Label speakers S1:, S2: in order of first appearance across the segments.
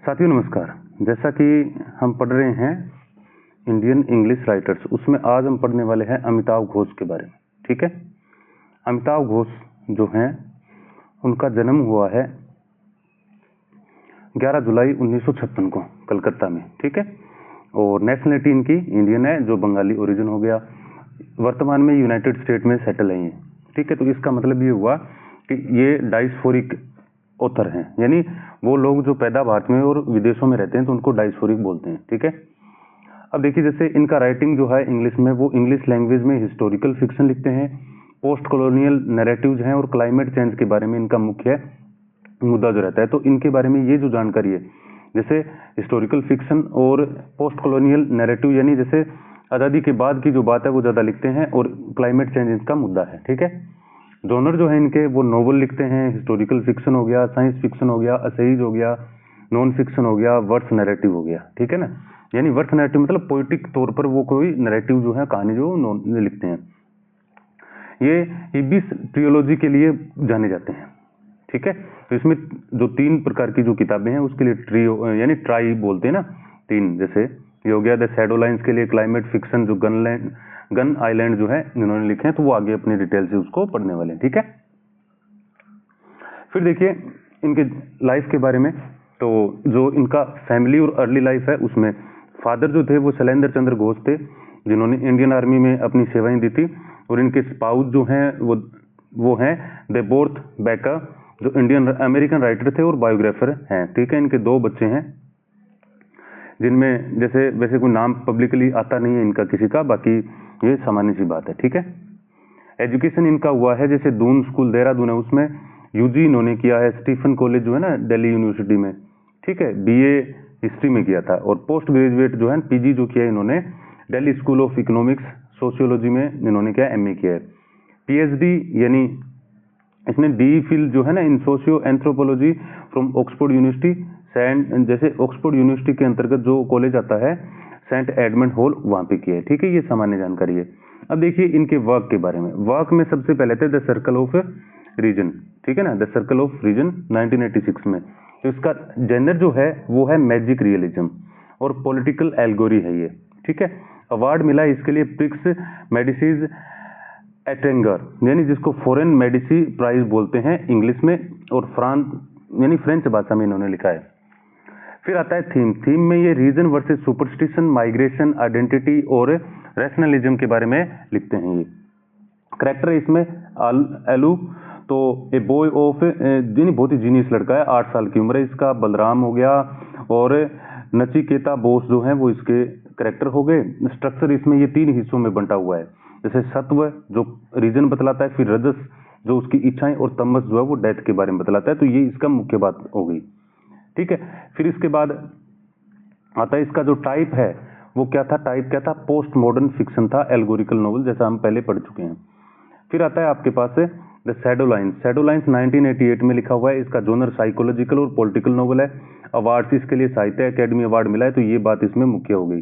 S1: साथियों नमस्कार। जैसा कि हम पढ़ रहे हैं इंडियन इंग्लिश राइटर्स, उसमें आज हम पढ़ने वाले हैं अमिताव घोष के बारे में। ठीक है, अमिताव घोष जो हैं उनका जन्म हुआ है 11 जुलाई 1956 को कलकत्ता में। ठीक है, और नेशनलिटी इनकी इंडियन है, जो बंगाली ओरिजिन हो गया। वर्तमान में यूनाइटेड स्टेट में सेटल है ये। ठीक है, तो इसका मतलब ये हुआ कि ये डायस्पोरिक ऑथर हैं, यानी वो लोग जो पैदा भारत में और विदेशों में रहते हैं तो उनको डायस्पोरिक बोलते हैं। ठीक है, अब देखिए जैसे इनका राइटिंग जो है इंग्लिश में, वो इंग्लिश लैंग्वेज में हिस्टोरिकल फिक्शन लिखते हैं, पोस्ट कॉलोनियल नैरेटिव्स हैं और क्लाइमेट चेंज के बारे में इनका मुख्य मुद्दा जो रहता है। तो इनके बारे में ये जो जानकारी है, जैसे हिस्टोरिकल फिक्शन और पोस्ट कॉलोनियल नैरेटिव, यानी जैसे आज़ादी के बाद की जो बात है वो ज़्यादा लिखते हैं, और क्लाइमेट चेंज इनका मुद्दा है। ठीक है, जॉनर जो है इनके वो नोवेल लिखते हैं, हिस्टोरिकल फिक्शन हो गया, साइंस फिक्शन हो गया, असेज हो गया, नॉन फिक्शन हो गया, वर्स नैरेटिव हो गया। ठीक है ना, यानी वर्स नैरेटिव मतलब पोइटिक तौर पर वो कोई नैरेटिव जो है, कहानी जो लिखते हैं। ये इबिस ट्रियोलॉजी के लिए जाने जाते हैं। ठीक है, तो इसमें जो 3 प्रकार की जो किताबें हैं उसके लिए ट्रियो यानी ट्राई बोलते हैं ना, 3। जैसे ये हो गया द शैडो लाइन्स के लिए क्लाइमेट फिक्शन, जो गन आइलैंड जो है इन्होंने लिखे हैं, तो वो आगे अपनी डिटेल से उसको पढ़ने वाले हैं। ठीक है, फिर देखिए इनके लाइफ के बारे में। तो जो इनका फैमिली और अर्ली लाइफ है उसमें फादर जो थे वो शैलेंद्र चंद्र घोष थे, जिन्होंने इंडियन आर्मी में अपनी सेवाएं दी थी, और इनके स्पाउस जो हैं वो हैं देबोर्थ बेकर, जो इंडियन अमेरिकन राइटर थे और बायोग्राफर हैं। ठीक है, इनके 2 बच्चे हैं, जिनमें जैसे वैसे कोई नाम पब्लिकली आता नहीं है इनका किसी का, बाकी ये सामान्य सी बात है। ठीक है, एजुकेशन इनका हुआ है जैसे दून स्कूल देहरादून है, उसमें यूजी इन्होंने किया है। स्टीफन कॉलेज जो है ना दिल्ली यूनिवर्सिटी में, ठीक है, बीए हिस्ट्री में किया था। और पोस्ट ग्रेजुएट जो है पीजी जो किया इन्होंने Delhi school of economics sociology में इन्होंने क्या एमए किया है। पीएचडी यानी इसने डी फिल जो है ना in socio anthropology from Oxford University, saint जैसे ऑक्सफोर्ड यूनिवर्सिटी के अंतर्गत जो कॉलेज आता है सेंट एडमंड हॉल, वहां पे किया है। ठीक है, ये सामान्य जानकारी है। अब देखिए इनके वर्क के बारे में। वर्क में सबसे पहले थे द सर्कल ऑफ रीजन। ठीक है ना, द सर्कल ऑफ रीजन 1986 में। तो इसका जेनर जो है वो है मैजिक रियलिज्म और पॉलिटिकल एल्गोरी है ये। ठीक है, अवार्ड मिला इसके लिए प्रिक्स मेडिसिस एटेंगर, यानी जिसको फॉरेन मेडिसी प्राइज बोलते हैं इंग्लिश में, और फ्रांस यानी फ्रेंच भाषा में इन्होंने लिखा है। फिर आता है थीम में ये reason versus superstition, migration, identity और रैशनलिज्म के बारे में लिखते हैं ये। करेक्टर इसमें एलू, तो ए बॉय ऑफ बहुत ही जीनियस लड़का है, 8 साल की उम्र है इसका, बलराम हो गया, और नचिकेता बोस जो है वो इसके करेक्टर हो गए। स्ट्रक्चर इसमें ये 3 हिस्सों में बंटा हुआ है, जैसे सत्व जो रीजन बतलाता है, फिर रजस जो उसकी इच्छाएं, और तमस जो है वो डेथ के बारे में बतलाता है। तो ये इसका मुख्य बात हो गई। ठीक है, फिर इसके बाद आता है इसका जो टाइप है वो क्या था, टाइप क्या था, पोस्ट मॉडर्न फिक्शन था, एल्गोरिकल नॉवल, जैसा हम पहले पढ़ चुके हैं। फिर आता है आपके पास the shadow lines. Shadow lines 1988 में लिखा हुआ है, इसका जोनर साइकोलॉजिकल और पॉलिटिकल नॉवल है। अवार्ड्स इसके लिए साहित्य अकेडमी अवार्ड मिला है, तो ये बात इसमें मुख्य हो गई।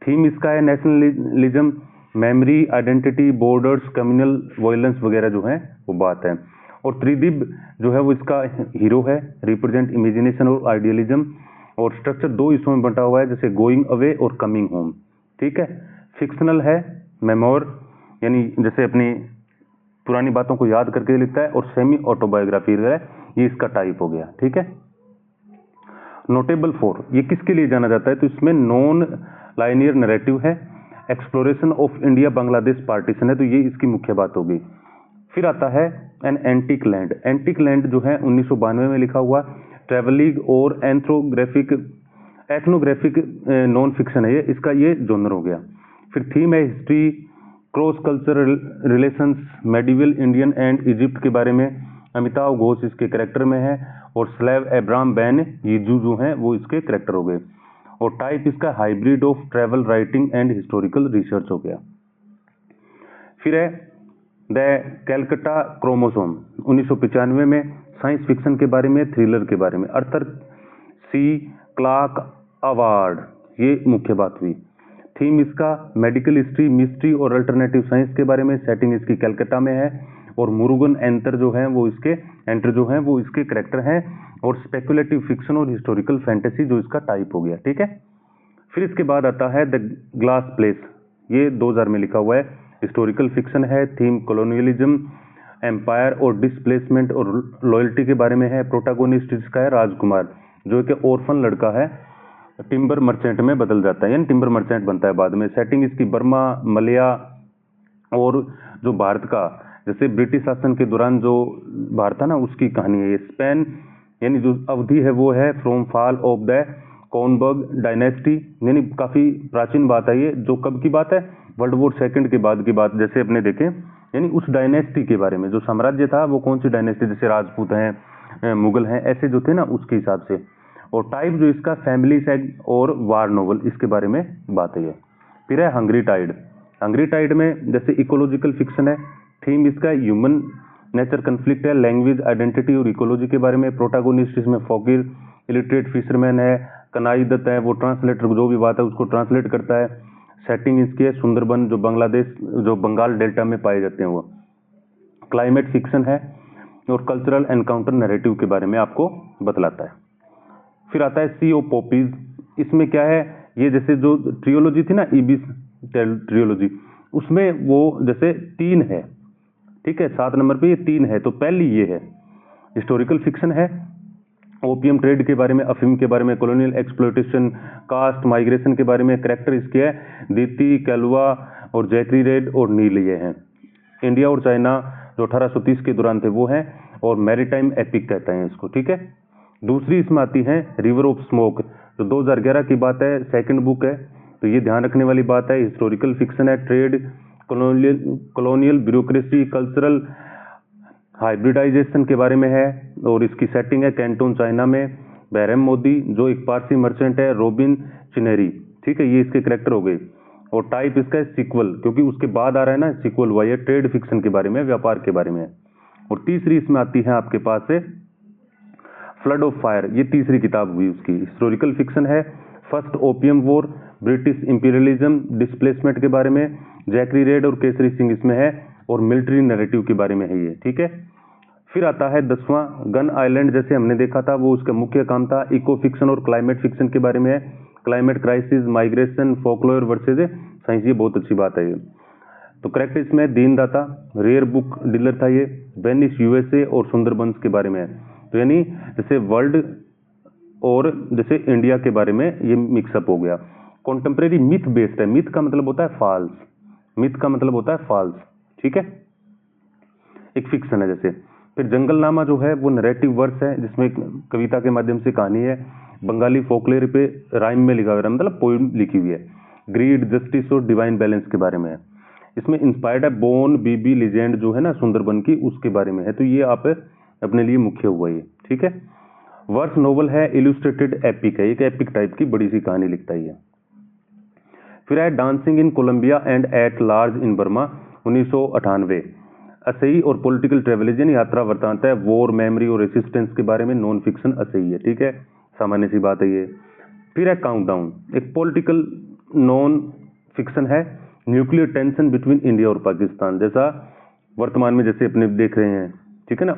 S1: थीम इसका है nationalism, memory, identity, borders, communal violence वगैरह जो है वो बात है। और त्रिदिब जो है वो इसका हीरो है, रिप्रेजेंट इमेजिनेशन और आइडियलिज्म। और स्ट्रक्चर 2 हिस्सों में बंटा हुआ है, जैसे गोइंग अवे और कमिंग होम। ठीक है, फिक्शनल है, मेमोर यानी जैसे अपनी पुरानी बातों को याद करके लिखता है, और सेमी ऑटोबायोग्राफी है, ये इसका टाइप हो गया। ठीक है, नोटेबल फॉर ये किसके लिए जाना जाता है, तो इसमें नॉन लाइनियर नैरेटिव है, exploration of India Bangladesh partition है, तो ये इसकी मुख्य बात होगी। फिर आता है an antique land. Antique land जो है 1992 में लिखा हुआ, ट्रेवलिंग और एथनोग्राफिक नॉन फिक्शन है ये, इसका ये जोनर हो गया। फिर थीम है history, cross cultural relations, medieval Indian and Egypt के बारे में। अमिताव घोष इसके करेक्टर में है, और स्लेव एब्राम बैन यीजू जो हैं वो इसके करेक्टर हो गए। और टाइप इसका hybrid of travel writing and historical research हो गया। फिर है द कैलकटा क्रोमोसोम 1995 में, साइंस फिक्शन के बारे में, थ्रिलर के बारे में। अर्थर सी क्लार्क अवार्ड, ये मुख्य बात हुई। थीम इसका मेडिकल हिस्ट्री, मिस्ट्री और अल्टरनेटिव साइंस के बारे में। सेटिंग इसकी कलकत्ता में है, और मुरुगन एंटर जो है वो इसके करेक्टर हैं, और स्पेकुलेटिव फिक्शन और हिस्टोरिकल फैंटेसी जो इसका टाइप हो गया, ठीक है। फिर इसके बाद आता है द ग्लास प्लेस, ये 2000 में लिखा हुआ है, हिस्टोरिकल फिक्शन है, थीम कॉलोनियलिज्म, एम्पायर और डिस्प्लेसमेंट और लॉयल्टी के बारे में है। प्रोटागोनिस्ट इसका है राजकुमार, जो कि ऑर्फन लड़का है, टिम्बर मर्चेंट में बदल जाता है, यानी टिम्बर मर्चेंट बनता है बाद में। सेटिंग इसकी बर्मा, मलया और जो भारत का जैसे ब्रिटिश शासन के दौरान जो भारत था ना, उसकी कहानी है ये। स्पेन यानी जो अवधि है वो है from fall of the Konbaung dynasty, यानी काफी प्राचीन बात है ये। जो कब की बात है? वर्ल्ड वॉर सेकंड के बाद की बात, जैसे अपने देखें, यानी उस डायनेस्टी के बारे में, जो साम्राज्य था वो कौन सी डायनेस्टी, जैसे राजपूत हैं, मुगल हैं, ऐसे जो थे ना, उसके हिसाब से। और टाइप जो इसका फैमिली सैग और वार नोवेल, इसके बारे में बात है ये। फिर है हंग्री टाइड। हंग्री टाइड में जैसे इकोलॉजिकल फिक्शन है, थीम इसका ह्यूमन नेचर कन्फ्लिक्ट है, लैंग्वेज आइडेंटिटी और इकोलॉजी के बारे में। प्रोटागोनिस्ट इसमें फकीर, इलिटरेट फिशरमैन है, कनाई दत्त है, वो ट्रांसलेटर जो भी बात है उसको ट्रांसलेट करता है। सेटिंग इसकी है सुंदरबन, जो बांग्लादेश, जो बंगाल डेल्टा में पाए जाते हैं वो। क्लाइमेट फिक्शन है और कल्चरल एनकाउंटर नैरेटिव के बारे में आपको बतलाता है। फिर आता है सी ओ पॉपीज, इसमें क्या है, ये जैसे जो ट्रियोलॉजी थी ना, ईबिस ट्रियोलॉजी, उसमें वो जैसे 3 है, ठीक है, 7 नंबर पे ये 3 है, तो पहली ये है। हिस्टोरिकल फिक्शन है, ओपियम ट्रेड के बारे में, अफीम के बारे में, कॉलोनियल एक्सप्लॉयटेशन, कास्ट माइग्रेशन के बारे में। कैरेक्टर इसके है दीति, कैलवा और जैकरी रेड और नील, ये हैं। इंडिया और चाइना जो 1830 के दौरान थे वो हैं, और मैरीटाइम एपिक कहते हैं इसको, ठीक है। दूसरी इसमें आती है रिवर ऑफ स्मोक, जो 2011 की बात है, सेकंड बुक है, तो ये ध्यान रखने वाली बात है। हिस्टोरिकल फिक्शन है, trade, colonial bureaucracy, cultural hybridization के बारे में है, और इसकी सेटिंग है कैंटोन चाइना में। बैरम मोदी जो एक पारसी मर्चेंट है, रॉबिन चिनेरी, ठीक है, ये इसके करेक्टर हो गए। और टाइप इसका है सीक्वल, क्योंकि उसके बाद आ रहा है ना सीक्वल हुआ, ये ट्रेड फिक्शन के बारे में, व्यापार के बारे में है। और तीसरी इसमें आती है आपके पास से फ्लड ऑफ फायर, ये तीसरी किताब हुई उसकी। हिस्टोरिकल फिक्शन है, first opium war, British imperialism, displacement के बारे में। जैकरी रेड और केसरी सिंह इसमें है, और मिलिट्री नैरेटिव के बारे में है ये, ठीक है। फिर आता है 10वां गन आइलैंड, जैसे हमने देखा था, वो उसका मुख्य काम था इको फिक्शन और क्लाइमेट फिक्शन के बारे में है। Climate crisis, migration, folklore versus science, ये बहुत अच्छी बात है ये। तो करेक्ट इसमें दीनदाता, रेयर बुक डीलर था ये, वेनिस यूएसए और सुंदरबंस के बारे में है। तो यानी जैसे वर्ल्ड और जैसे इंडिया के बारे में ये मिक्सअप हो गया। कॉन्टेम्प्रेरी मिथ बेस्ड है, मिथ का मतलब होता है फॉल्स, मिथ का मतलब होता है फॉल्स, ठीक है, एक फिक्शन है जैसे। फिर जंगलनामा जो है वो नैरेटिव वर्स है, जिसमें कविता के माध्यम से कहानी है, बंगाली फोकलेयर पे राइम में लिखा हुआ है, मतलब पोइम लिखी हुई है। ग्रीड, जस्टिस और डिवाइन बैलेंस के बारे में है। इसमें इंस्पायर्ड है बोन बीबी लीजेंड जो है ना सुंदरबन की, उसके बारे में है। तो ये आप अपने लिए मुख्य हुआ ये, ठीक है। वर्स नोवेल है, इल्यूस्ट्रेटेड एपिक है, एक एपिक टाइप की बड़ी सी कहानी लिखता है ये। फिर है dancing in Colombia and at large in Burma, 1998। असही और पॉलिटिकल ट्रेवलिजन, यात्रा वृत्तांत है, वॉर, मेमोरी और रेसिस्टेंस के बारे में, नॉन फिक्शन असही है, ठीक है, सामान्य सी बात है ये। फिर है काउंटडाउन, एक पॉलिटिकल नॉन फिक्शन है, न्यूक्लियर टेंशन बिटवीन इंडिया और पाकिस्तान, जैसा वर्तमान में जैसे अपने देख रहे हैं, ठीक है ना,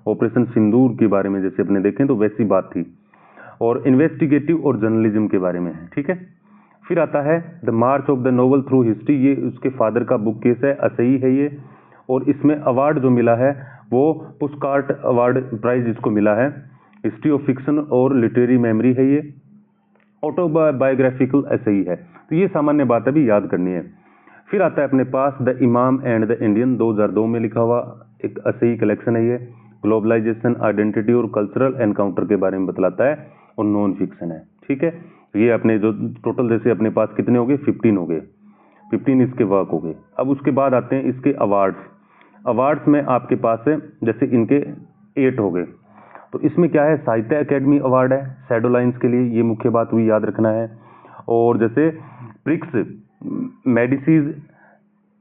S1: ऑपरेशन सिंदूर के बारे में जैसे अपने देखें तो वैसी बात थी। और इन्वेस्टिगेटिव और जर्नलिज्म के बारे में है, ठीक है। फिर आता है the March of the novel through history, ये उसके फादर का बुक केस है, असही है ये। और इसमें अवार्ड जो मिला है वो पुस्कार्ट अवार्ड प्राइज इसको मिला है। हिस्ट्री ऑफ फिक्शन और लिटरेरी मेमोरी है ये। ऑटोबायोग्राफिकल असही है, तो ये सामान्य बात अभी याद करनी है। फिर आता है अपने पास द इमाम एंड द इंडियन, 2002 में लिखा हुआ एक असही कलेक्शन है ये। ग्लोबलाइजेशन, आइडेंटिटी और कल्चरल एनकाउंटर के बारे में बतलाता है, और नॉन फिक्शन है, ठीक है। ये अपने जो टोटल जैसे अपने पास कितने हो गए, 15 हो गए, 15 इसके वर्क हो गए। अब उसके बाद आते हैं इसके अवार्ड्स। अवार्ड्स में आपके पास है जैसे इनके 8 हो गए। तो इसमें क्या है, साहित्य अकेडमी अवार्ड है शैडो लाइन्स के लिए, ये मुख्य बात हुई, याद रखना है। और जैसे प्रिक्स मेडिसीज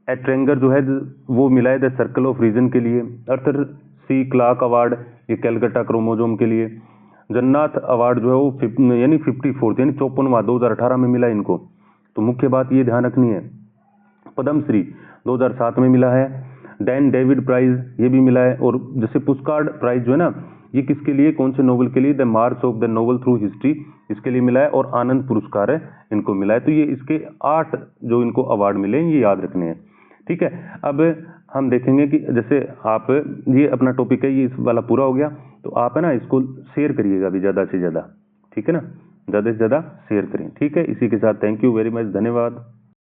S1: एट्रेंगर जो है वो मिला है द सर्कल ऑफ रीजन के लिए। अर्थर सी क्लार्क अवार्ड ये कैलकटा क्रोमोजोम के लिए। जन्नाथ अवार्ड जो है वो यानी 54 यानी 54वां 2018 में मिला इनको, तो मुख्य बात ये ध्यान रखनी है। पद्मश्री 2007 में मिला है। डैन डेविड प्राइज ये भी मिला है। और जैसे पुस्कार्ड प्राइज जो है ना, ये किसके लिए, कौन से नोवेल के लिए, the March of the novel through history इसके लिए मिला है, और आनंद पुरस्कार है इनको मिला है। तो ये इसके 8 जो इनको अवार्ड मिले हैं, ये याद रखने हैं, ठीक है। अब हम देखेंगे कि जैसे आप, ये अपना टॉपिक है, ये इस वाला पूरा हो गया, तो आप है ना इसको शेयर करिएगा अभी ज़्यादा से ज़्यादा, ठीक है ना, ज़्यादा से ज़्यादा शेयर करें, ठीक है। इसी के साथ थैंक यू वेरी मच, धन्यवाद।